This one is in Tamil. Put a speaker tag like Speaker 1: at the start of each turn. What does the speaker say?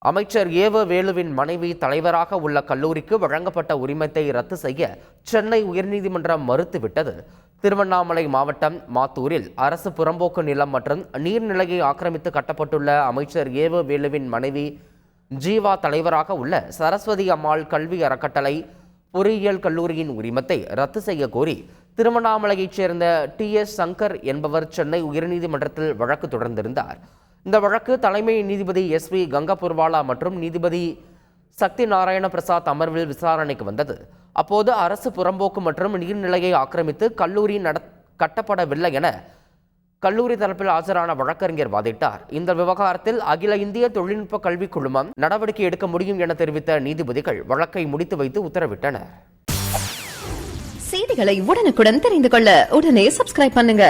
Speaker 1: அமைச்சர் ஏவ வேலுவின் மனைவி தலைவராக உள்ள கல்லூரிக்கு வழங்கப்பட்ட உரிமத்தை ரத்து செய்ய சென்னை உயர்நீதிமன்றம் மறுத்துவிட்டது. திருவண்ணாமலை மாவட்டம் மாத்தூரில் அரசு புறம்போக்கு நிலம் மற்றும் நீர்நிலையை ஆக்கிரமித்து கட்டப்பட்டுள்ள அமைச்சர் ஏவ வேலுவின் மனைவி ஜீவா தலைவராக உள்ள சரஸ்வதி அம்மாள் கல்வி அறக்கட்டளை பொறியியல் கல்லூரியின் உரிமத்தை ரத்து செய்ய கோரி திருவண்ணாமலையைச் சேர்ந்த TS சங்கர் என்பவர் சென்னை உயர்நீதிமன்றத்தில் வழக்கு தொடர்ந்திருந்தார். இந்த வழக்கு தலைமை நீதிபதி SV கங்கபுர்வாலா மற்றும் நீதிபதி சக்தி நாராயண பிரசாத் அமர்வில் விசாரணைக்கு வந்தது. அப்போது அரசு புறம்போக்கு மற்றும் நீர்நிலையை ஆக்கிரமித்து கல்லூரி கட்டப்படவில்லை என கல்லூரி தரப்பில் ஆஜரான வழக்கறிஞர் வாதிட்டார். இந்த விவகாரத்தில் அகில இந்திய தொழில்நுட்ப கல்விக் குழுமம் நடவடிக்கை எடுக்க முடியும் என தெரிவித்த நீதிபதிகள் வழக்கை முடித்து வைத்து உத்தரவிட்டனர்.
Speaker 2: செய்திகளை உடனுக்குடன் தெரிந்து கொள்ள உடனே சப்ஸ்கிரைப் பண்ணுங்க.